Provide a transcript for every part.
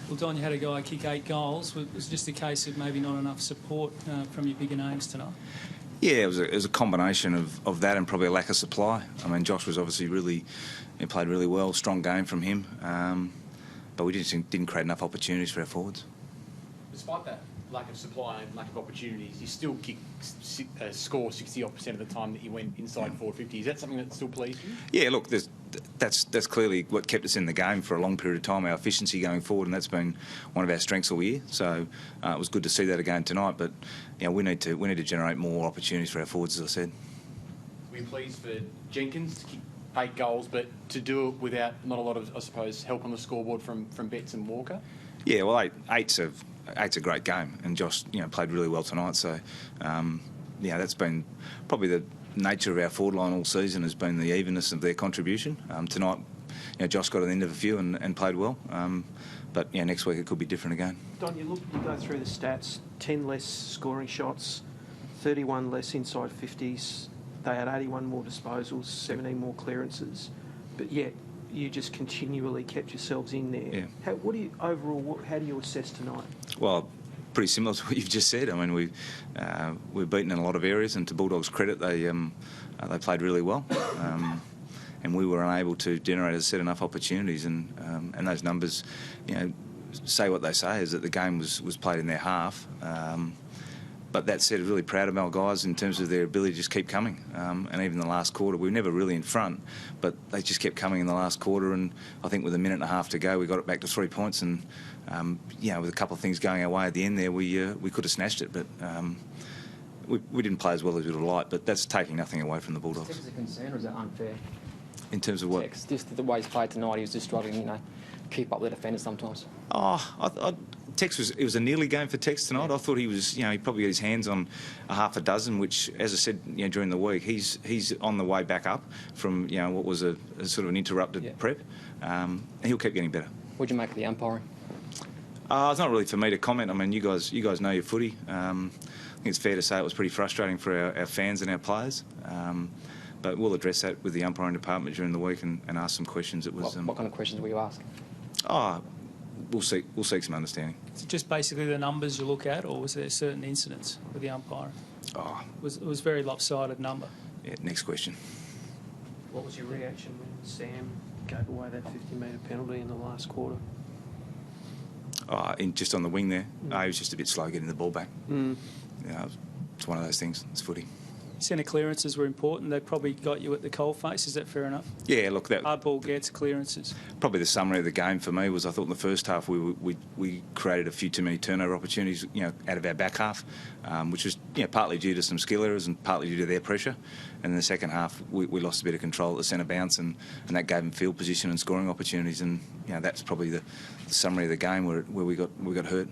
Well, Don, you had a guy kick 8 goals. Was it just a case of maybe not enough support from your bigger names tonight? Yeah, it was a combination of that and probably a lack of supply. I mean, Josh was obviously he played really well, strong game from him, but we just didn't create enough opportunities for our forwards. Despite that lack of supply and lack of opportunities, you still score 60-odd% of the time that you went inside forward 50. Is that something that still pleased you? Yeah, look, that's clearly what kept us in the game for a long period of time, our efficiency going forward, and that's been one of our strengths all year. So it was good to see that again tonight. But we need to generate more opportunities for our forwards, as I said. Were you pleased for Jenkins to kick 8 goals, but to do it without not a lot of, I suppose, help on the scoreboard from Betts and Walker? Yeah, well, eight's a great game, and Josh, played really well tonight. So, that's been probably the nature of our forward line all season, has been the evenness of their contribution. Tonight, Josh got an end of a few and played well. But next week it could be different again. Don, you go through the stats: 10 less scoring shots, 31 less inside 50s. They had 81 more disposals, 17 more clearances, but yet you just continually kept yourselves in there. Yeah. How do you assess tonight? Well, pretty similar to what you've just said. I mean, we're beaten in a lot of areas, and to Bulldogs' credit, they played really well, and we were unable to generate, as I said, enough opportunities. And those numbers, say what they say, is that the game was played in their half. But that said, really proud of our guys in terms of their ability to just keep coming. And even the last quarter, we were never really in front, but they just kept coming in the last quarter. And I think with a minute and a half to go, we got it back to 3 points. And with a couple of things going our way at the end there, we could have snatched it. But we didn't play as well as we would have liked. But that's taking nothing away from the Bulldogs. Is it a concern or is it unfair? In terms of what? Tex, just the way he's played tonight, he was just struggling, keep up with the defenders sometimes. Tex it was a nearly game for Tex tonight. I thought he was, he probably got his hands on a half a dozen, which, as I said, during the week, he's on the way back up from, what was a sort of an interrupted prep. He'll keep getting better. What'd you make of the umpiring? It's not really for me to comment. I mean, you guys know your footy. I think it's fair to say it was pretty frustrating for our fans and our players. But we'll address that with the umpiring department during the week and ask some questions. What kind of questions were you asking? We'll seek some understanding. Is it just basically the numbers you look at, or was there certain incidents with the umpiring? It was very lopsided number. Yeah, next question. What was your reaction when Sam gave away that 50-metre penalty in the last quarter? Just on the wing there. He was just a bit slow getting the ball back. It's one of those things. It's footy. Centre clearances were important. They probably got you at the coalface. Is that fair enough? Yeah, look, that hard ball gets clearances. Probably the summary of the game for me was, I thought in the first half we created a few too many turnover opportunities, out of our back half, which was partly due to some skill errors and partly due to their pressure. And in the second half we lost a bit of control at the centre bounce, and that gave them field position and scoring opportunities. And that's probably the summary of the game where we got hurt.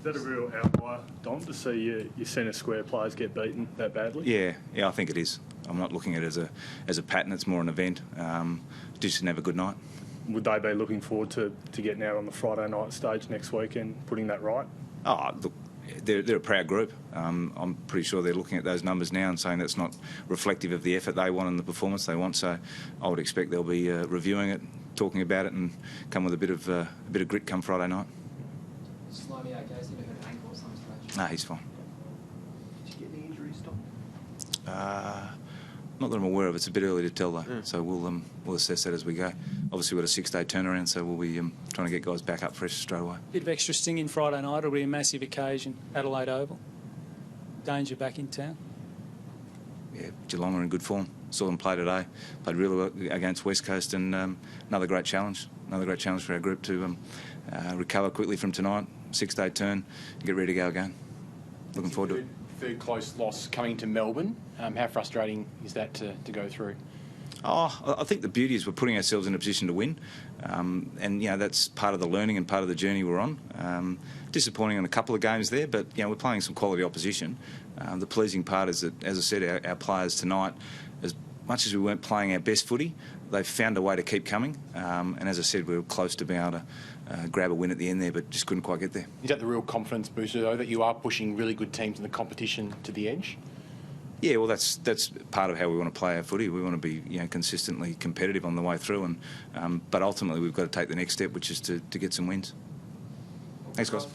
Is that a real outlier, Don, to see your centre square players get beaten that badly? Yeah, I think it is. I'm not looking at it as a pattern. It's more an event. Just didn't have a good night. Would they be looking forward to getting out on the Friday night stage next week and putting that right? Look, they're a proud group. I'm pretty sure they're looking at those numbers now and saying that's not reflective of the effort they want and the performance they want. So I would expect they'll be reviewing it, talking about it, and come with a bit of grit come Friday night. Slimy okay, so you had an ankle or some stage? No, he's fine. Did you get any injuries, Tom? Not that I'm aware of. It's a bit early to tell though, so we'll assess that as we go. Obviously, we've got a 6-day turnaround, so we'll be trying to get guys back up fresh straight away. Bit of extra stinging Friday night. It'll be a massive occasion. Adelaide Oval. Danger back in town. Yeah, Geelong are in good form. Saw them play today. Played really well against West Coast, and another great challenge. Another great challenge for our group to recover quickly from tonight. 6-day turn, and get ready to go again. Looking forward to it. Third close loss coming to Melbourne. How frustrating is that to go through? I think the beauty is we're putting ourselves in a position to win, and that's part of the learning and part of the journey we're on. Disappointing in a couple of games there, but we're playing some quality opposition. The pleasing part is that, as I said, our players tonight, as much as we weren't playing our best footy, they've found a way to keep coming. And as I said, we were close to being able to grab a win at the end there, but just couldn't quite get there. Is that the real confidence booster, though, that you are pushing really good teams in the competition to the edge? Yeah, well, that's part of how we want to play our footy. We want to be consistently competitive on the way through, and but ultimately we've got to take the next step, which is to get some wins. Thanks, guys.